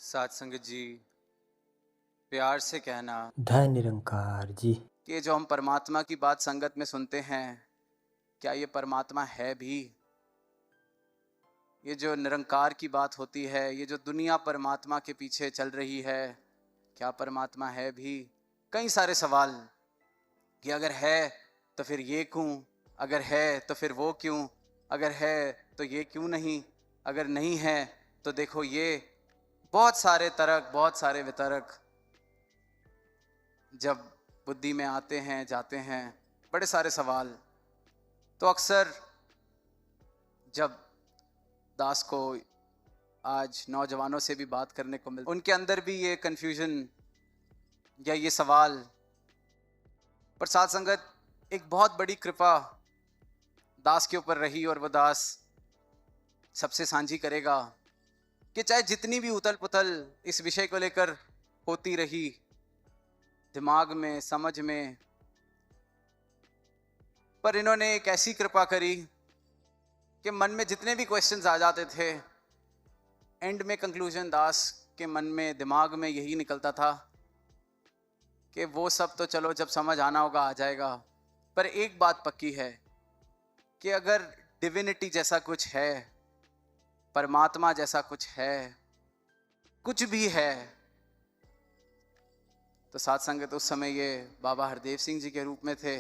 साथ संगत जी, प्यार से कहना धन निरंकार जी। कि ये जो हम परमात्मा की बात संगत में सुनते हैं, क्या ये परमात्मा है भी? ये जो निरंकार की बात होती है, ये जो दुनिया परमात्मा के पीछे चल रही है, क्या परमात्मा है भी? कई सारे सवाल कि अगर है तो फिर ये क्यों, अगर है तो फिर वो क्यों, अगर है तो ये क्यों नहीं, अगर नहीं है तो देखो ये। बहुत सारे तर्क, बहुत सारे वितर्क जब बुद्धि में आते हैं जाते हैं, बड़े सारे सवाल। तो अक्सर जब दास को आज नौजवानों से भी बात करने को मिलता, उनके अंदर भी ये कन्फ्यूजन या ये सवाल। पर साथ संगत, एक बहुत बड़ी कृपा दास के ऊपर रही और वो दास सबसे साझी करेगा कि चाहे जितनी भी उथल पुथल इस विषय को लेकर होती रही, दिमाग में, समझ में, पर इन्होंने एक ऐसी कृपा करी कि मन में जितने भी क्वेश्चंस आ जाते थे, एंड में कंक्लूजन दास के मन में, दिमाग में यही निकलता था कि वो सब तो चलो जब समझ आना होगा आ जाएगा, पर एक बात पक्की है कि अगर डिविनिटी जैसा कुछ है, परमात्मा जैसा कुछ है, कुछ भी है, तो साथ संगत उस समय ये बाबा हरदेव सिंह जी के रूप में थे,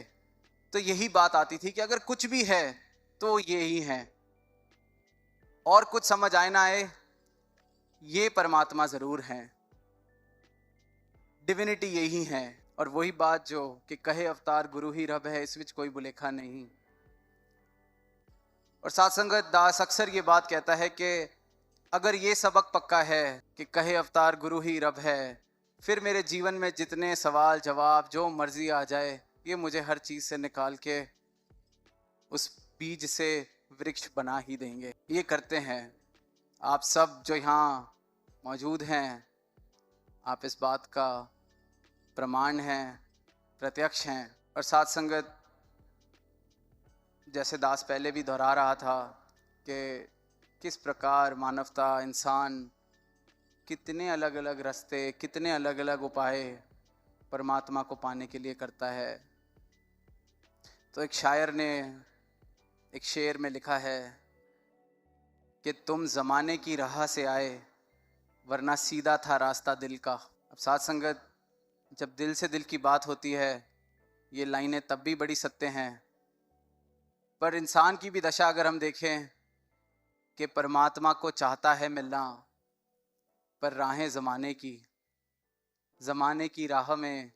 तो यही बात आती थी कि अगर कुछ भी है तो ये ही है, और कुछ समझ आए ना आए, ये परमात्मा जरूर है, डिविनिटी यही है। और वही बात जो कि कहे अवतार गुरु ही रब है, इस विच कोई बुलेखा नहीं। और साथ संगत, दास अक्सर ये बात कहता है कि अगर ये सबक पक्का है कि कहे अवतार गुरु ही रब है, फिर मेरे जीवन में जितने सवाल जवाब जो मर्जी आ जाए, ये मुझे हर चीज से निकाल के उस बीज से वृक्ष बना ही देंगे। ये करते हैं आप सब जो यहाँ मौजूद हैं, आप इस बात का प्रमाण हैं, प्रत्यक्ष हैं। और साथ संगत, जैसे दास पहले भी दोहरा रहा था कि किस प्रकार मानवता, इंसान कितने अलग अलग रास्ते, कितने अलग अलग उपाय परमात्मा को पाने के लिए करता है। तो एक शायर ने एक शेर में लिखा है कि तुम ज़माने की राह से आए, वरना सीधा था रास्ता दिल का। अब साथ संगत, जब दिल से दिल की बात होती है, ये लाइनें तब भी बड़ी सत्य हैं। पर इंसान की भी दशा अगर हम देखें कि परमात्मा को चाहता है मिलना, पर राहें ज़माने की राह में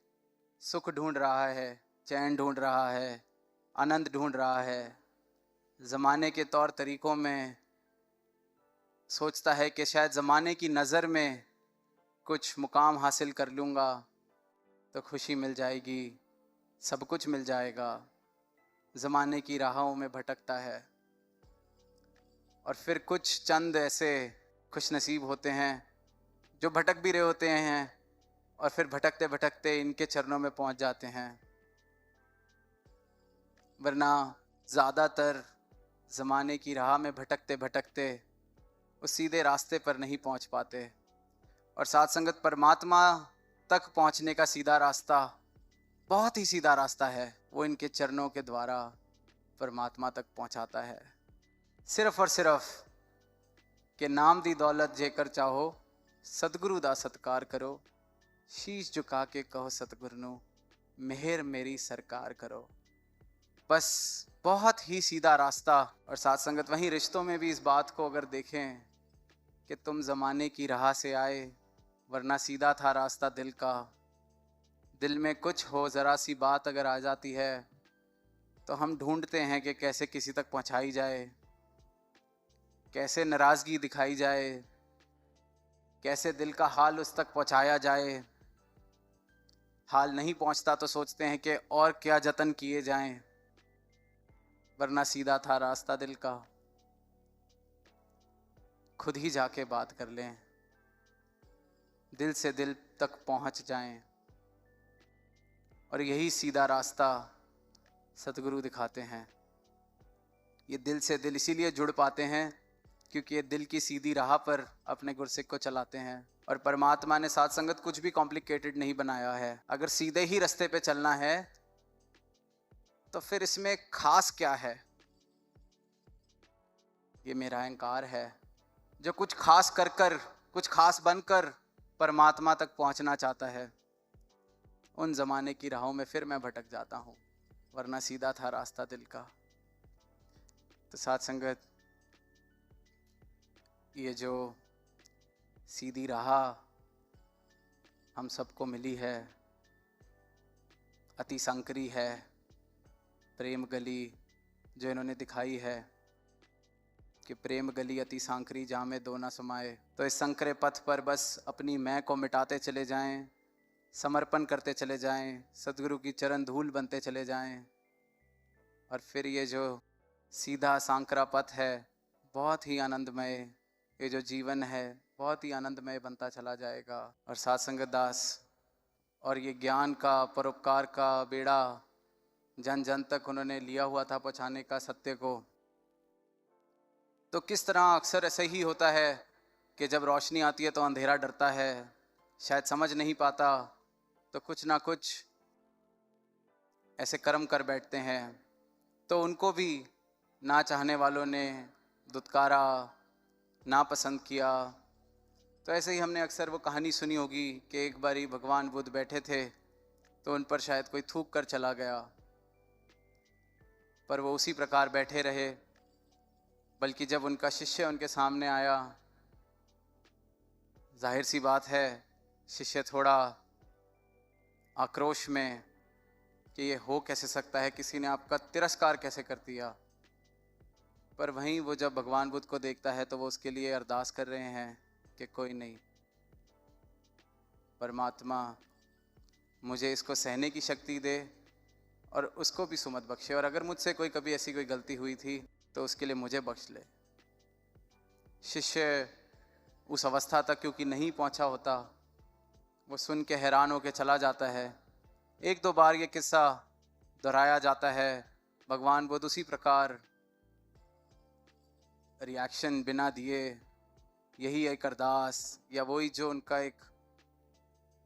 सुख ढूंढ रहा है, चैन ढूंढ रहा है, आनंद ढूंढ रहा है। ज़माने के तौर तरीक़ों में सोचता है कि शायद ज़माने की नज़र में कुछ मुकाम हासिल कर लूँगा तो खुशी मिल जाएगी, सब कुछ मिल जाएगा। ज़माने की राहों में भटकता है, और फिर कुछ चंद ऐसे खुश नसीब होते हैं जो भटक भी रहे होते हैं, और फिर भटकते भटकते इनके चरणों में पहुंच जाते हैं। वरना ज़्यादातर ज़माने की राह में भटकते भटकते उस सीधे रास्ते पर नहीं पहुंच पाते। और साथ संगत, परमात्मा तक पहुंचने का सीधा रास्ता, बहुत ही सीधा रास्ता है, वो इनके चरणों के द्वारा परमात्मा तक पहुंचाता है। सिर्फ और सिर्फ कि नाम दी दौलत जेकर चाहो, सतगुरु दा सत्कार करो, शीश झुका के कहो सतगुरु नू, मेहर मेरी सरकार करो। बस बहुत ही सीधा रास्ता। और साथ संगत, वहीं रिश्तों में भी इस बात को अगर देखें कि तुम ज़माने की राह से आए, वरना सीधा था रास्ता दिल का। दिल में कुछ हो, ज़रा सी बात अगर आ जाती है, तो हम ढूंढते हैं कि कैसे किसी तक पहुंचाई जाए, कैसे नाराज़गी दिखाई जाए, कैसे दिल का हाल उस तक पहुंचाया जाए। हाल नहीं पहुंचता तो सोचते हैं कि और क्या जतन किए जाएं, वरना सीधा था रास्ता दिल का। खुद ही जाके बात कर लें, दिल से दिल तक पहुंच जाएं, और यही सीधा रास्ता सतगुरु दिखाते हैं। ये दिल से दिल इसीलिए जुड़ पाते हैं क्योंकि ये दिल की सीधी राह पर अपने गुरसिक को चलाते हैं। और परमात्मा ने साथ संगत कुछ भी कॉम्प्लिकेटेड नहीं बनाया है। अगर सीधे ही रास्ते पे चलना है तो फिर इसमें खास क्या है? ये मेरा अहंकार है जो कुछ खास कर कर, कुछ खास बनकर परमात्मा तक पहुंचना चाहता है। उन जमाने की राहों में फिर मैं भटक जाता हूँ, वरना सीधा था रास्ता दिल का। तो साथ संगत, ये जो सीधी राह हम सबको मिली है, अति संकरी है, प्रेम गली जो इन्होंने दिखाई है कि प्रेम गली अति सांकरी जहाँ में दो ना समाए। तो इस संकरे पथ पर बस अपनी मैं को मिटाते चले जाएं, समर्पण करते चले जाएं, सदगुरु की चरण धूल बनते चले जाएं, और फिर ये जो सीधा सांकरा पथ है बहुत ही आनंदमय, ये जो जीवन है बहुत ही आनंदमय बनता चला जाएगा। और साथ संगत दास, और ये ज्ञान का, परोपकार का बेड़ा जन जन तक उन्होंने लिया हुआ था पहुँचाने का सत्य को। तो किस तरह अक्सर ऐसा ही होता है कि जब रोशनी आती है तो अंधेरा डरता है, शायद समझ नहीं पाता, तो कुछ ना कुछ ऐसे कर्म कर बैठते हैं। तो उनको भी ना चाहने वालों ने दुत्कारा, ना पसंद किया। तो ऐसे ही हमने अक्सर वो कहानी सुनी होगी कि एक बारी भगवान बुद्ध बैठे थे तो उन पर शायद कोई थूक कर चला गया, पर वो उसी प्रकार बैठे रहे। बल्कि जब उनका शिष्य उनके सामने आया, जाहिर सी बात है शिष्य थोड़ा आक्रोश में कि ये हो कैसे सकता है, किसी ने आपका तिरस्कार कैसे कर दिया। पर वहीं वो जब भगवान बुद्ध को देखता है तो वो उसके लिए अरदास कर रहे हैं कि कोई नहीं, परमात्मा मुझे इसको सहने की शक्ति दे और उसको भी सुमत बख्शे, और अगर मुझसे कोई कभी ऐसी कोई गलती हुई थी तो उसके लिए मुझे बख्श ले। शिष्य उस अवस्था तक क्योंकि नहीं पहुंचा होता, वो सुन के हैरान होकर चला जाता है। एक दो बार ये किस्सा दोहराया जाता है, भगवान बुद्ध उसी प्रकार रिएक्शन बिना दिए, यही एक अरदास या वही जो उनका एक,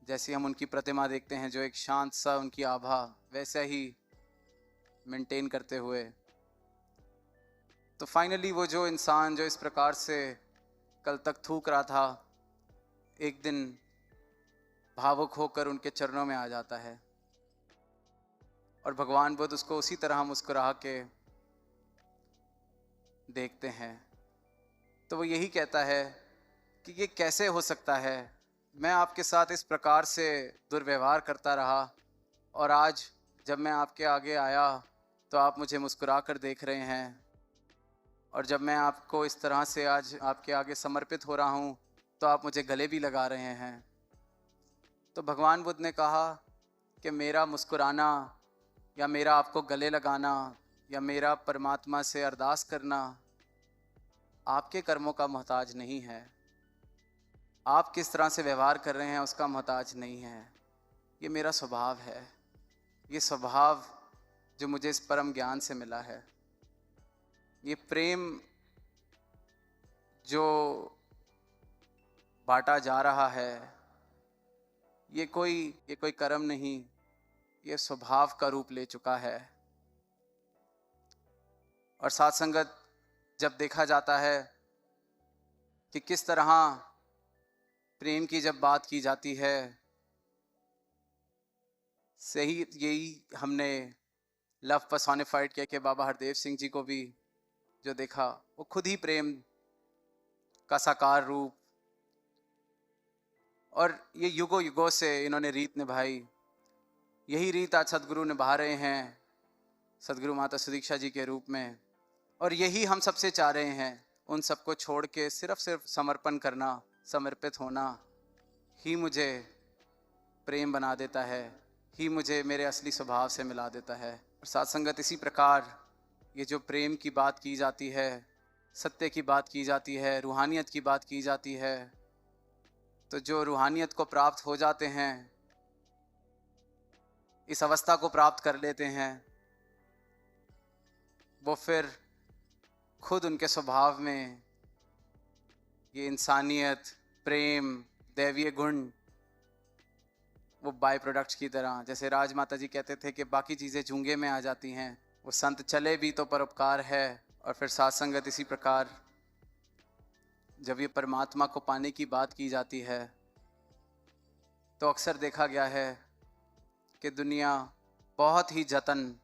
जैसे हम उनकी प्रतिमा देखते हैं जो एक शांत सा उनकी आभा, वैसे ही मेंटेन करते हुए। तो फाइनली वो जो इंसान जो इस प्रकार से कल तक थूक रहा था, एक दिन भावुक होकर उनके चरणों में आ जाता है और भगवान बुद्ध उसको उसी तरह मुस्कुरा के देखते हैं। तो वो यही कहता है कि ये कैसे हो सकता है, मैं आपके साथ इस प्रकार से दुर्व्यवहार करता रहा और आज जब मैं आपके आगे आया तो आप मुझे मुस्कुरा कर देख रहे हैं, और जब मैं आपको इस तरह से आज आपके आगे समर्पित हो रहा हूँ तो आप मुझे गले भी लगा रहे हैं। तो भगवान बुद्ध ने कहा कि मेरा मुस्कुराना या मेरा आपको गले लगाना या मेरा परमात्मा से अरदास करना आपके कर्मों का मोहताज नहीं है, आप किस तरह से व्यवहार कर रहे हैं उसका मोहताज नहीं है। ये मेरा स्वभाव है, ये स्वभाव जो मुझे इस परम ज्ञान से मिला है, ये प्रेम जो बांटा जा रहा है, ये कोई कर्म नहीं, ये स्वभाव का रूप ले चुका है। और साथ संगत, जब देखा जाता है कि किस तरह प्रेम की जब बात की जाती है, सही यही हमने लव पर्सोनिफाइड किया कि बाबा हरदेव सिंह जी को भी जो देखा, वो खुद ही प्रेम का साकार रूप, और ये युगों युगों से इन्होंने रीत निभाई। यही रीत आज सदगुरु निभा रहे हैं, सदगुरु माता सुदीक्षा जी के रूप में। और यही हम सबसे चाह रहे हैं, उन सबको छोड़ के सिर्फ समर्पण करना, समर्पित होना ही मुझे प्रेम बना देता है, ही मुझे मेरे असली स्वभाव से मिला देता है। और साथ संगत, इसी प्रकार ये जो प्रेम की बात की जाती है, सत्य की बात की जाती है, रूहानियत की बात की जाती है, तो जो रूहानियत को प्राप्त हो जाते हैं, इस अवस्था को प्राप्त कर लेते हैं, वो फिर खुद उनके स्वभाव में ये इंसानियत, प्रेम, दैवीय गुण वो बाय प्रोडक्ट्स की तरह, जैसे राजमाता जी कहते थे कि बाकी चीज़ें जूंगे में आ जाती हैं, वो संत चले भी तो परोपकार है। और फिर साथ संगत इसी प्रकार जब ये परमात्मा को पाने की बात की जाती है तो अक्सर देखा गया है कि दुनिया बहुत ही जतन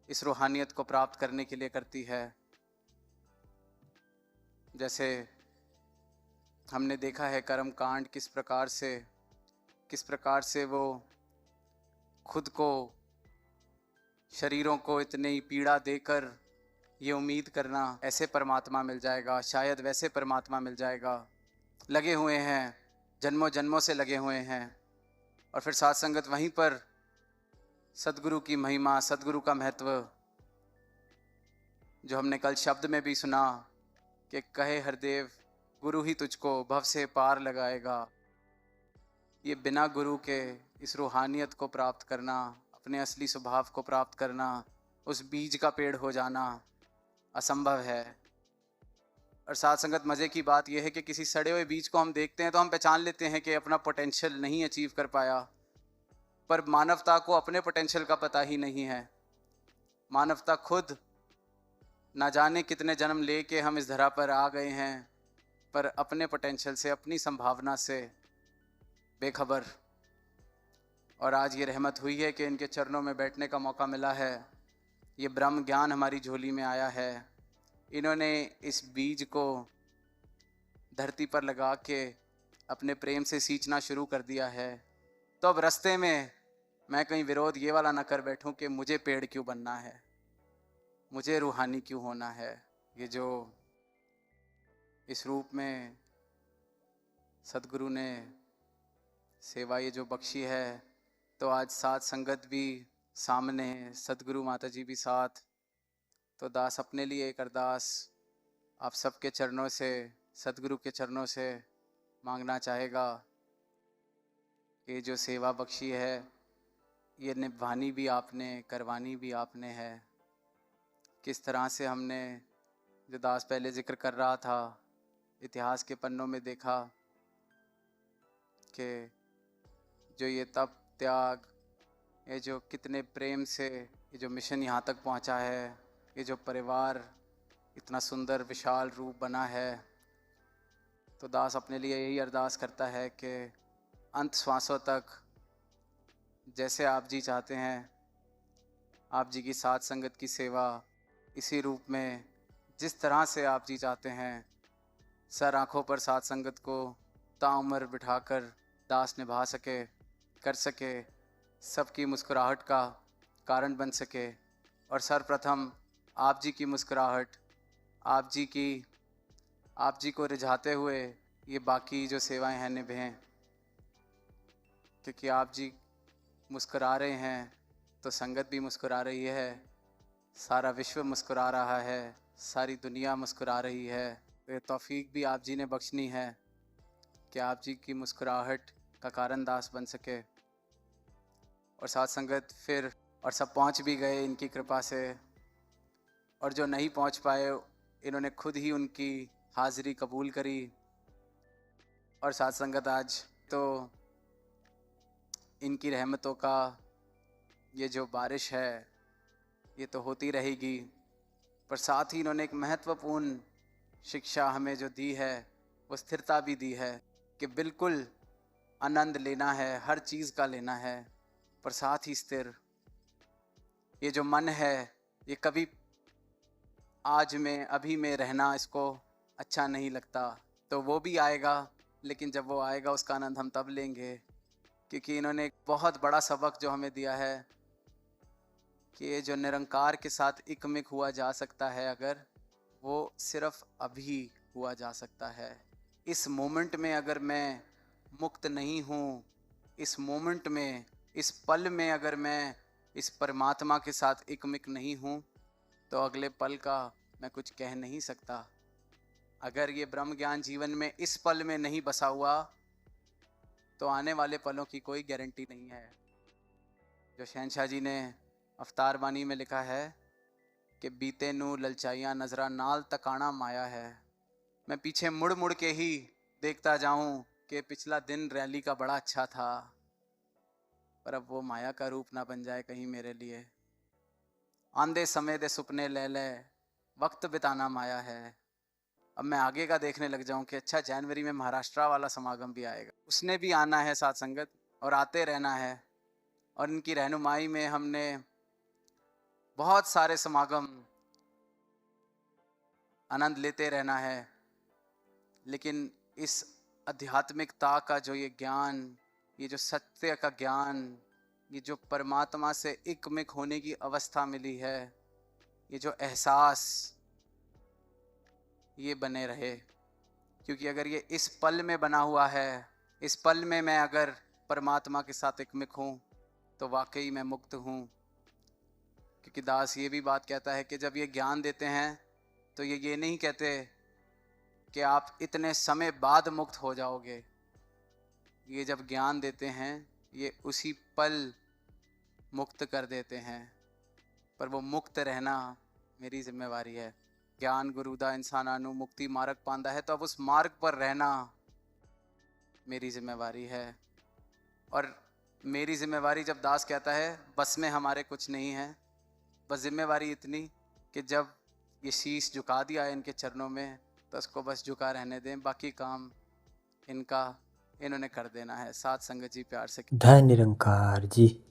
इस रूहानियत को प्राप्त करने के लिए करती है। जैसे हमने देखा है कर्म कांड किस प्रकार से वो खुद को, शरीरों को इतनी पीड़ा देकर ये उम्मीद करना ऐसे परमात्मा मिल जाएगा, शायद वैसे परमात्मा मिल जाएगा, लगे हुए हैं, जन्मों जन्मों से लगे हुए हैं। और फिर साथ संगत वहीं पर सदगुरु की महिमा, सदगुरु का महत्व जो हमने कल शब्द में भी सुना कि कहे हरदेव गुरु ही तुझको भव से पार लगाएगा। ये बिना गुरु के इस रूहानियत को प्राप्त करना, अपने असली स्वभाव को प्राप्त करना, उस बीज का पेड़ हो जाना असंभव है। और साथ संगत मज़े की बात यह है कि किसी सड़े हुए बीज को हम देखते हैं तो हम पहचान लेते हैं कि अपना पोटेंशियल नहीं अचीव कर पाया, पर मानवता को अपने पोटेंशियल का पता ही नहीं है। मानवता खुद ना जाने कितने जन्म लेके हम इस धरा पर आ गए हैं, पर अपने पोटेंशियल से, अपनी संभावना से बेखबर। और आज ये रहमत हुई है कि इनके चरणों में बैठने का मौका मिला है, ये ब्रह्म ज्ञान हमारी झोली में आया है। इन्होंने इस बीज को धरती पर लगा के अपने प्रेम से सींचना शुरू कर दिया है। तो अब रास्ते में मैं कहीं विरोध ये वाला ना कर बैठूं कि मुझे पेड़ क्यों बनना है, मुझे रूहानी क्यों होना है। ये जो इस रूप में सदगुरु ने सेवा ये जो बख्शी है, तो आज साथ संगत भी सामने, सदगुरु माता जी भी साथ, तो दास अपने लिए एक अरदास आप सबके चरणों से, सदगुरु के चरणों से मांगना चाहेगा कि जो सेवा बख्शी है ये निभानी भी आपने, करवानी भी आपने है। किस तरह से हमने, जो दास पहले जिक्र कर रहा था, इतिहास के पन्नों में देखा कि जो ये तप त्याग, ये जो कितने प्रेम से ये जो मिशन यहाँ तक पहुँचा है, ये जो परिवार इतना सुंदर विशाल रूप बना है, तो दास अपने लिए यही अरदास करता है कि अंत श्वासों तक जैसे आप जी चाहते हैं, आप जी की साथ संगत की सेवा इसी रूप में, जिस तरह से आप जी चाहते हैं, सर आँखों पर साथ संगत को ताउम्र बिठाकर दास निभा सके, कर सके, सबकी मुस्कुराहट का कारण बन सके। और सर्वप्रथम आप जी की मुस्कुराहट, आप जी को रिझाते हुए ये बाकी जो सेवाएं हैं निभें, क्योंकि आप जी मुस्कुरा रहे हैं तो संगत भी मुस्कुरा रही है, सारा विश्व मुस्कुरा रहा है, सारी दुनिया मुस्कुरा रही है। तो ये तौफीक भी आप जी ने बख्शनी है कि आप जी की मुस्कुराहट का कारण दास बन सके। और साथ संगत फिर, और सब पहुंच भी गए इनकी कृपा से, और जो नहीं पहुंच पाए इन्होंने खुद ही उनकी हाज़िरी कबूल करी। और साथ संगत आज तो इनकी रहमतों का ये जो बारिश है ये तो होती रहेगी, पर साथ ही इन्होंने एक महत्वपूर्ण शिक्षा हमें जो दी है, वो स्थिरता भी दी है कि बिल्कुल आनंद लेना है, हर चीज़ का लेना है, पर साथ ही स्थिर। ये जो मन है ये कभी आज में, अभी में रहना इसको अच्छा नहीं लगता, तो वो भी आएगा, लेकिन जब वो आएगा उसका आनंद हम तब लेंगे। क्योंकि इन्होंने एक बहुत बड़ा सबक जो हमें दिया है कि ये जो निरंकार के साथ एकमिक हुआ जा सकता है, अगर वो सिर्फ अभी हुआ जा सकता है। इस मोमेंट में अगर मैं मुक्त नहीं हूँ, इस मोमेंट में, इस पल में अगर मैं इस परमात्मा के साथ एकमिक नहीं हूँ, तो अगले पल का मैं कुछ कह नहीं सकता। अगर ये ब्रह्म ज्ञान जीवन में इस पल में नहीं बसा हुआ, तो आने वाले पलों की कोई गारंटी नहीं है। जो शहनशाह जी ने अवतार बानी में लिखा है कि बीते नू ललचाइयाँ नजरा नाल तकाना माया है। मैं पीछे मुड़ मुड़ के ही देखता जाऊं कि पिछला दिन रैली का बड़ा अच्छा था, पर अब वो माया का रूप ना बन जाए कहीं मेरे लिए। आंधे समय दे सुपने ले ले, वक्त बिताना माया है। अब मैं आगे का देखने लग जाऊं कि अच्छा जनवरी में महाराष्ट्र वाला समागम भी आएगा, उसने भी आना है साथ संगत, और आते रहना है। और इनकी रहनुमाई में हमने बहुत सारे समागम आनंद लेते रहना है। लेकिन इस आध्यात्मिकता का जो ये ज्ञान, ये जो सत्य का ज्ञान, ये जो परमात्मा से एकमिक होने की अवस्था मिली है, ये जो एहसास, ये बने रहे। क्योंकि अगर ये इस पल में बना हुआ है, इस पल में मैं अगर परमात्मा के साथ एकमिक हूँ, तो वाकई मैं मुक्त हूँ। क्योंकि दास ये भी बात कहता है कि जब ये ज्ञान देते हैं तो ये नहीं कहते कि आप इतने समय बाद मुक्त हो जाओगे। ये जब ज्ञान देते हैं, ये उसी पल मुक्त कर देते हैं। पर वो मुक्त रहना मेरी जिम्मेवारी है। ज्ञान गुरुदा इंसाना नु मुक्ति मार्ग पांदा है, तो अब उस मार्ग पर रहना मेरी जिम्मेवारी है। और मेरी जिम्मेवारी, जब दास कहता है बस में हमारे कुछ नहीं है, बस जिम्मेवारी इतनी कि जब ये शीश झुका दिया है इनके चरणों में, तो उसको बस झुका रहने दें, बाकी काम इनका इन्होंने कर देना है। साथ संगत जी प्यार से धन निरंकार जी।